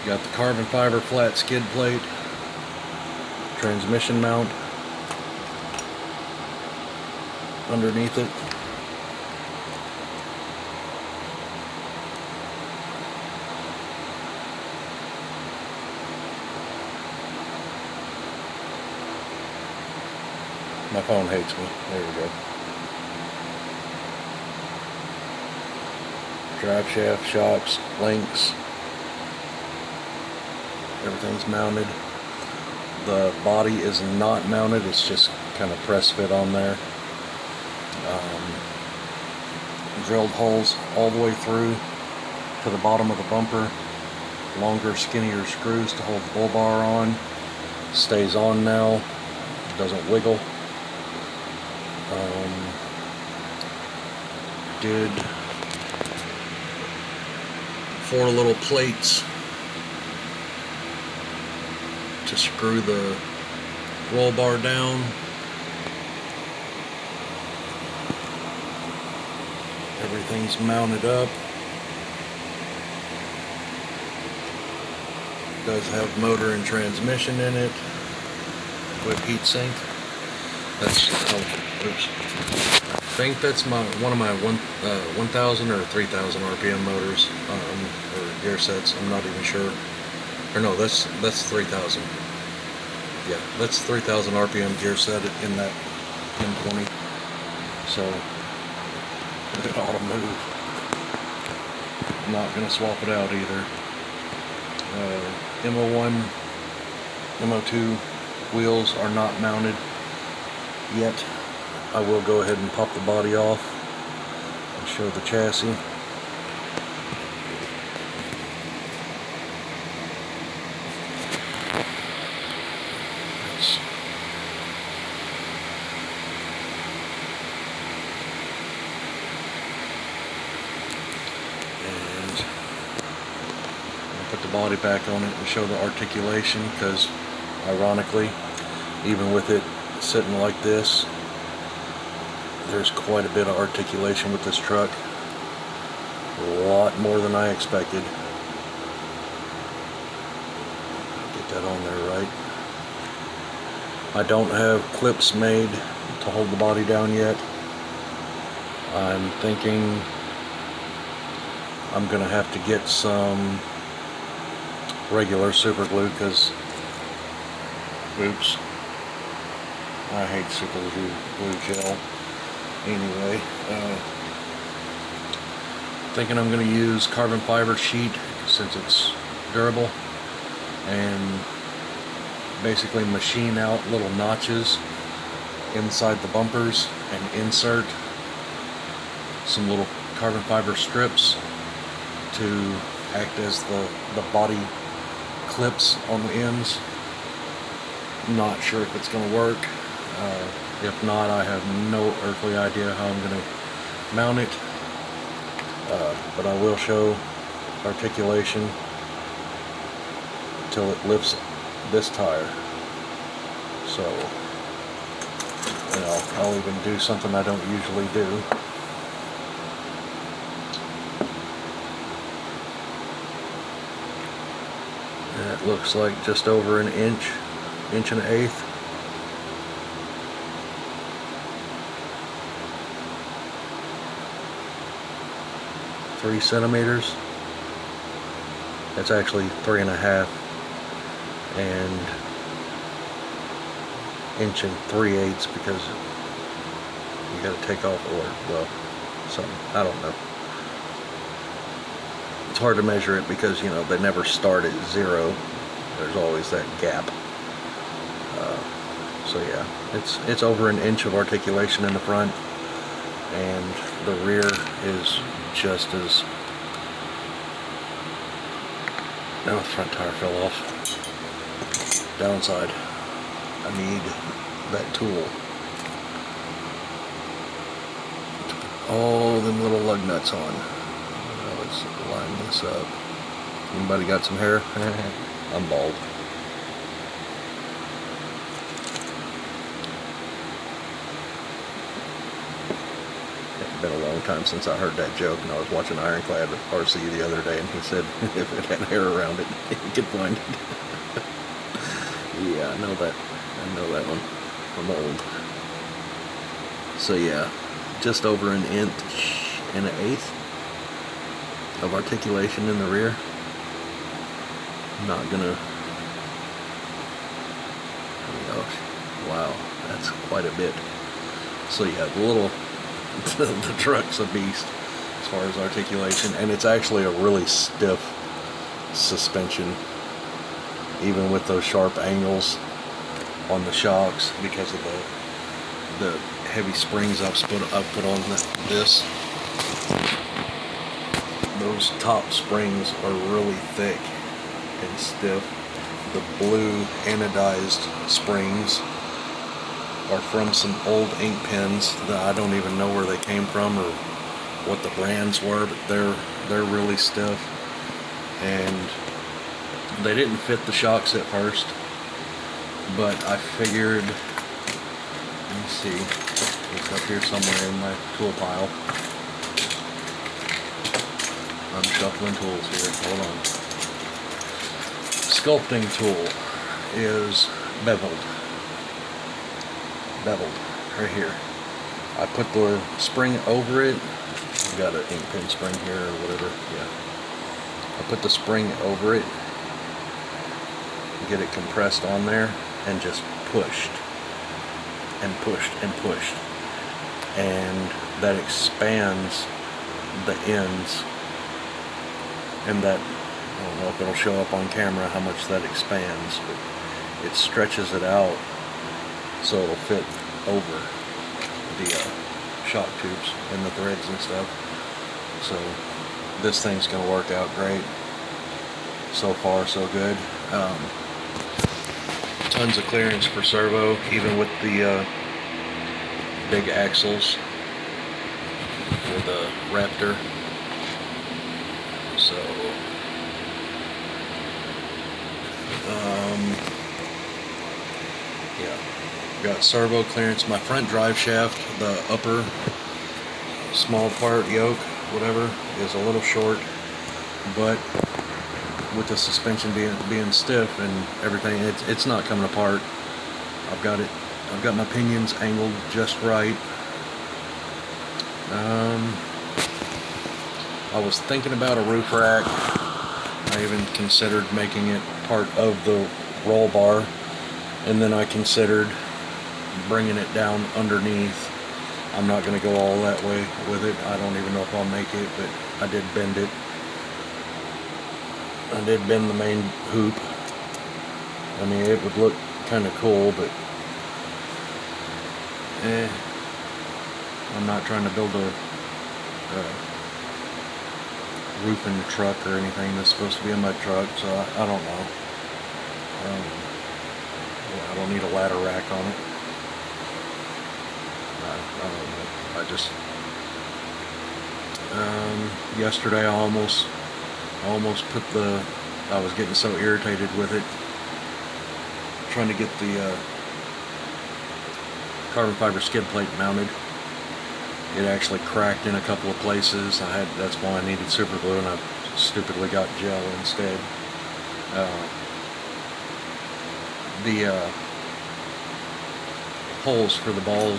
Got the carbon fiber flat skid plate, transmission mount underneath it. My phone hates me. There we go. Drive shaft, shocks, links. Everything's mounted. The body is not mounted. It's just kind of press fit on there. Drilled holes all the way through to the bottom of the bumper. Longer, skinnier screws to hold the bull bar on. Stays on now. Doesn't wiggle. Did 4 little plates to screw the roll bar down. Everything's mounted up. Does have motor and transmission in it with heat sink. That's oops. I think that's one of my 1,000 or 3,000 RPM motors or gear sets. I'm not even sure. Or no, that's 3,000. Yeah, that's 3,000 RPM gear set in that M20. So it ought to move. I'm not gonna swap it out either. MO1, MO2 wheels are not mounted yet. I will go ahead and pop the body off and show the chassis. And I'll put the body back on it and show the articulation, because ironically, even with it sitting like this, there's quite a bit of articulation with this truck. A lot more than I expected. Get that on there right. I don't have clips made to hold the body down yet. I'm thinking I'm gonna have to get some regular super glue, because oops, I hate super glue gel. Anyway, thinking I'm going to use carbon fiber sheet since it's durable, and basically machine out little notches inside the bumpers and insert some little carbon fiber strips to act as the body clips on the ends. I'm not sure if it's going to work. If not, I have no earthly idea how I'm going to mount it, but I will show articulation until it lifts this tire. So, you know, I'll even do something I don't usually do. And it looks like just over an inch and an eighth. 3 centimeters. It's actually 3.5 and inch and 3/8, because you got to take off, or well, something, I don't know. It's hard to measure it because, you know, they never start at 0. There's always that gap. So yeah, it's over an inch of articulation in the front, and the rear is just as. Now the front tire fell off. Downside, I need that tool to put all them little lug nuts on. Now let's line this up. Anybody got some hair? I'm bald. been a long time since I heard that joke, and I was watching Ironclad RC the other day, and he said if it had hair around it, he could find it. Yeah, I know that one from old. So yeah, just over an inch and an eighth of articulation in the rear. Not gonna, oh gosh, wow, that's quite a bit. So yeah, the truck's a beast as far as articulation, and it's actually a really stiff suspension, even with those sharp angles on the shocks, because of the heavy springs I've put on this. Those top springs are really thick and stiff. The blue anodized springs are from some old ink pens that I don't even know where they came from or what the brands were, but they're really stiff, and they didn't fit the shocks at first, but I figured, let me see, it's up here somewhere in my tool pile. I'm shuffling tools here, hold on. Sculpting tool is beveled right here. I put the spring over it. I've got an ink pen spring here or whatever. Yeah, I put the spring over it, get it compressed on there, and just pushed and pushed and pushed, and that expands the ends, and that, I don't know if it'll show up on camera how much that expands, but it stretches it out so it'll fit over the shock tubes and the threads and stuff. So this thing's gonna work out great. So far so good. Tons of clearance for servo, even with the big axles for the Raptor. So yeah, got servo clearance. My front drive shaft, the upper small part yoke, whatever, is a little short, but with the suspension being stiff and everything, it's not coming apart. I've got my pinions angled just right. I was thinking about a roof rack. I even considered making it part of the roll bar, and then I considered bringing it down underneath. I'm not going to go all that way with it. I don't even know if I'll make it, but I did bend it. I did bend the main hoop. I mean, it would look kind of cool, but I'm not trying to build a roof in the truck or anything. That's supposed to be in my truck, so I don't know. Yeah, I don't need a ladder rack on it. I don't know. I just yesterday I almost put I was getting so irritated with it, trying to get the carbon fiber skid plate mounted. It actually cracked in a couple of places. That's why I needed super glue, and I stupidly got gel instead. The holes for the ball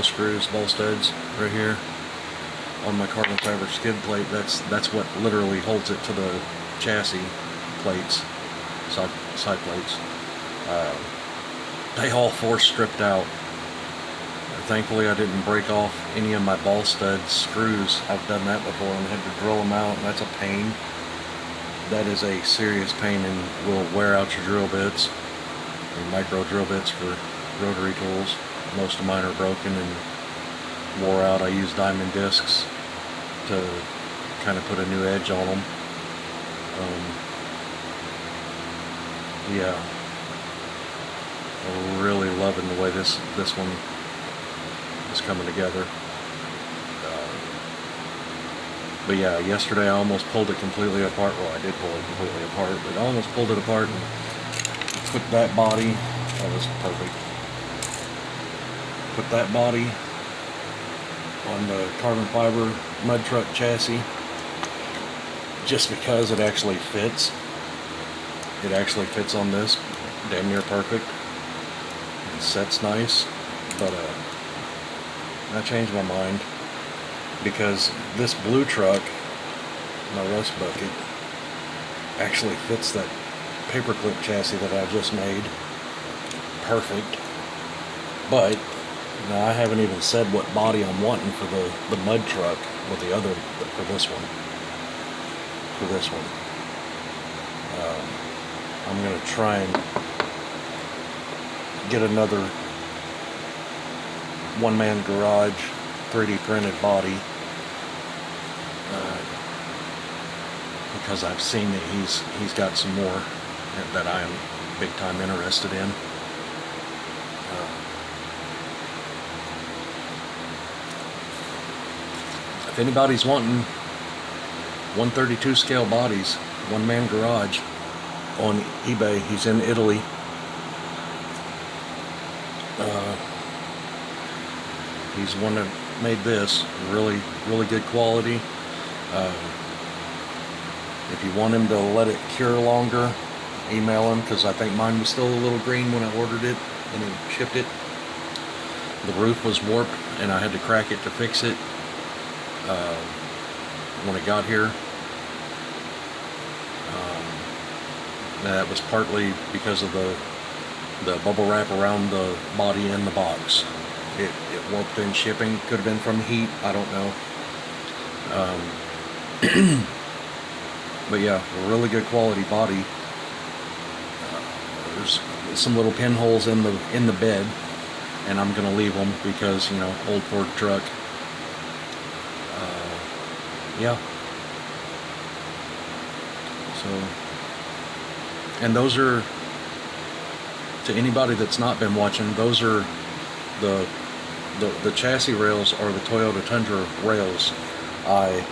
screws, ball studs right here on my carbon fiber skid plate, that's what literally holds it to the chassis plates, side plates. They all four stripped out. Thankfully I didn't break off any of my ball stud screws. I've done that before and had to drill them out, and that's a pain. That is a serious pain and will wear out your drill bits, or micro drill bits for rotary tools. Most of mine are broken and wore out. I use diamond discs to kind of put a new edge on them. Yeah, I'm really loving the way this one is coming together. But yeah, yesterday I almost pulled it completely apart. Well, I did pull it completely apart, but I almost pulled it apart and put that body. That was perfect. Put that body on the carbon fiber mud truck chassis, just because it actually fits. It actually fits on this, damn near perfect. It sets nice, but I changed my mind because this blue truck, my rust bucket, actually fits that paperclip chassis that I just made perfect. But now I haven't even said what body I'm wanting for the mud truck with the other, for this one. I'm going to try and get another one-man garage 3D printed body because I've seen that he's got some more that I am big time interested in. If anybody's wanting 132 scale bodies, one-man garage on eBay, he's in Italy. He's the one that made this, really good quality. If you want him to let it cure longer, email him, because I think mine was still a little green when I ordered it and he shipped it. The roof was warped and I had to crack it to fix it when it got here. That was partly because of the bubble wrap around the body and the box. It warped in shipping. Could have been from heat, I don't know. But yeah, a really good quality body. There's some little pinholes in the bed, and I'm gonna leave them because, you know, old Ford truck. Yeah. So, and those are, to anybody that's not been watching, those are the chassis rails are the Toyota Tundra rails. I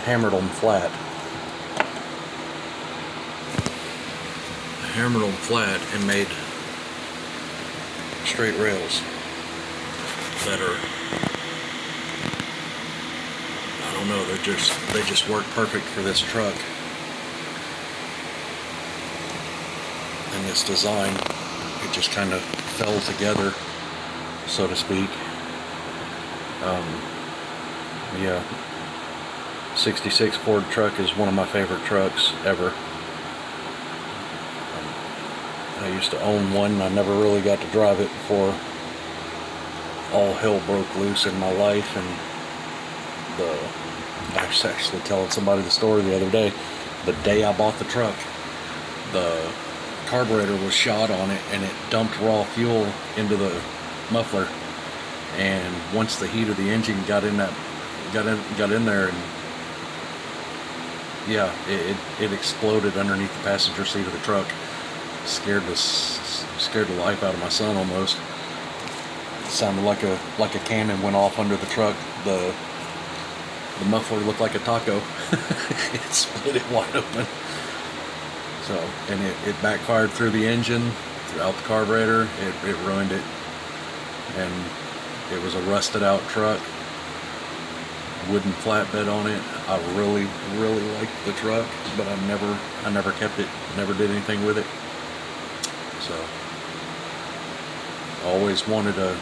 hammered them flat. And made straight rails that are, I don't know, they just work perfect for this truck and this design. It just kind of fell together, so to speak. Yeah, 66 Ford truck is one of my favorite trucks ever. I used to own one and I never really got to drive it before all hell broke loose in my life. And I was actually telling somebody the story the other day. The day I bought the truck, the carburetor was shot on it and it dumped raw fuel into the muffler. And once the heat of the engine got in there, and yeah, it exploded underneath the passenger seat of the truck. Scared the life out of my son almost. It sounded like a cannon went off under the truck. The muffler looked like a taco. It split it wide open. So, and it backfired through the engine, throughout the carburetor. It ruined it. And it was a rusted out truck, wooden flatbed on it. I really liked the truck, but I never kept it, never did anything with it. So, always wanted a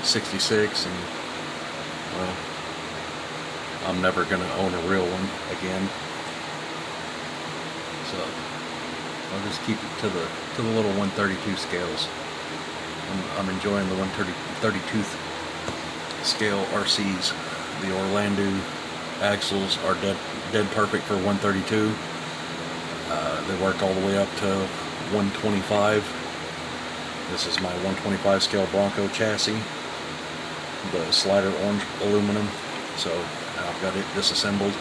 66, and well, I'm never gonna own a real one again. So I'll just keep it to the little 132 scales. I'm enjoying the 132 scale RCs. The Orlando axles are dead perfect for 132. They work all the way up to 125. This is my 125 scale Bronco chassis, the slider orange aluminum. So I've got it disassembled.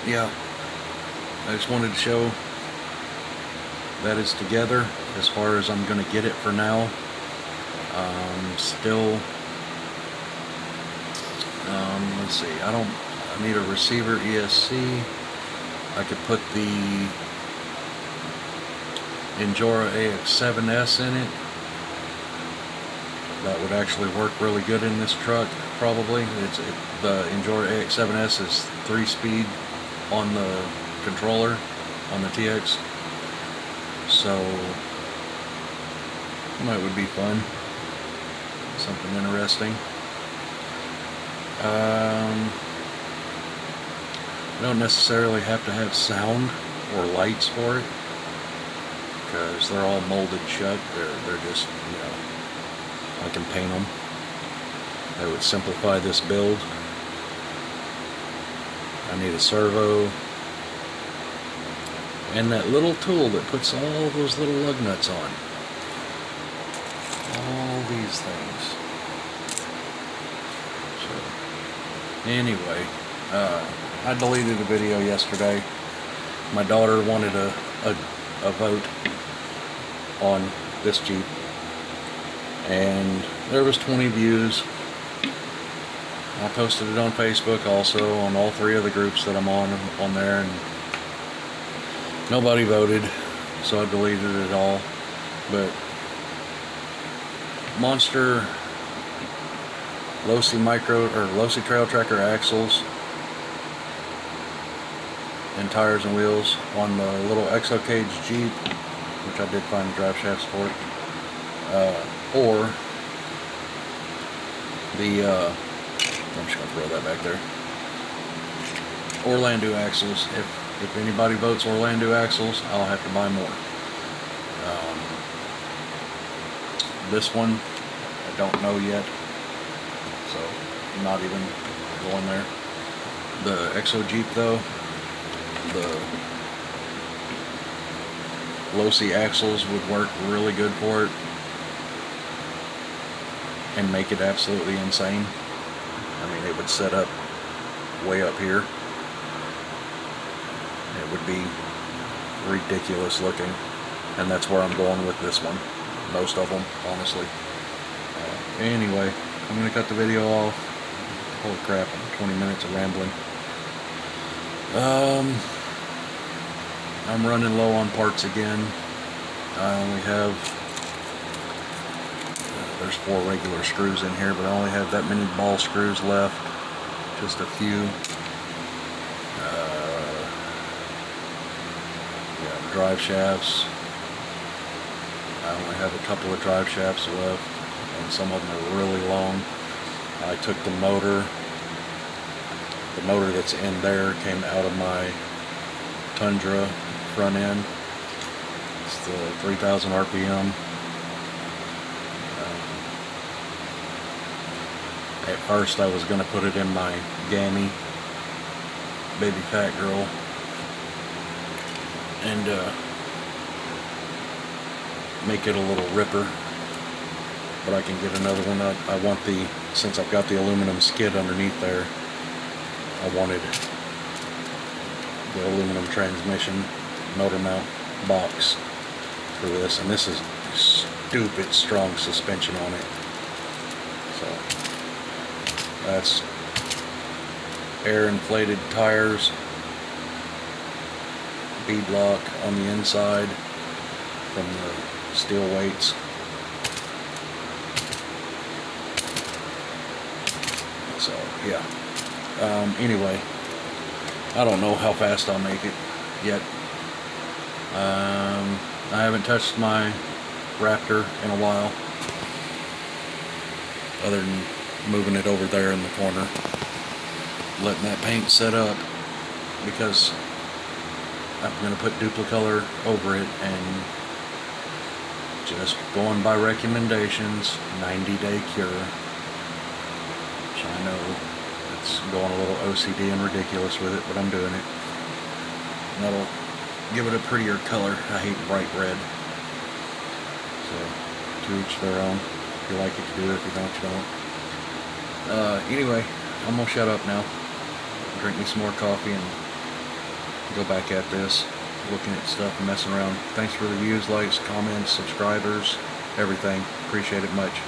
Yeah, I just wanted to show that it's together as far as I'm going to get it for now. Still, let's see, I need a receiver ESC. I could put the Injora AX7S in it. that would actually work really good in this truck. Probably the Enjoy AX7S is 3-speed on the controller on the TX, so that would be fun, something interesting. You don't necessarily have to have sound or lights for it, because they're all molded shut. They're just, you know, I can paint them. That would simplify this build. I need a servo and that little tool that puts all those little lug nuts on. All these things. So anyway, I deleted a video yesterday. My daughter wanted a vote on this Jeep, and there was 20 views. I posted it on Facebook, also on all 3 of the groups that I'm on there, and nobody voted, so I deleted it all. But Monster Losi Trail Tracker axles and tires and wheels on the little Exo Cage Jeep, which I did find drive shafts for it, or the I'm just gonna throw that back there, Orlando axles. If anybody votes Orlando axles, I'll have to buy more. This one I don't know yet, so I'm not even going there. The Exo Jeep though, the Losi axles would work really good for it and make it absolutely insane. I mean, it would set up way up here. It would be ridiculous looking, and that's where I'm going with this one. Most of them, honestly. Anyway, I'm going to cut the video off. Holy crap, 20 minutes of rambling. I'm running low on parts again. I only have, there's 4 regular screws in here, but I only have that many ball screws left. Just a few. Yeah, drive shafts. I only have a couple of drive shafts left, and some of them are really long. I took the motor that's in there came out of my Tundra front end. It's the 3000 RPM. At first I was going to put it in my Gammy Baby Fat Girl, and make it a little ripper, but I can get another one up. I want since I've got the aluminum skid underneath there, I wanted the aluminum transmission motor mount box for this, and this is stupid strong suspension on it. So that's air inflated tires, bead lock on the inside from the steel weights. So yeah, anyway, I don't know how fast I'll make it yet. I haven't touched my Raptor in a while, other than moving it over there in the corner, letting that paint set up, because I'm going to put Duplicolor over it, and just going by recommendations, 90-day cure, which I know it's going a little OCD and ridiculous with it, but I'm doing it. And that'll give it a prettier color. I hate bright red. So, to each their own. If you like it, you do it. If you don't, you don't. Anyway, I'm going to shut up now. Drink me some more coffee and go back at this, looking at stuff and messing around. Thanks for the views, likes, comments, subscribers, everything. Appreciate it much.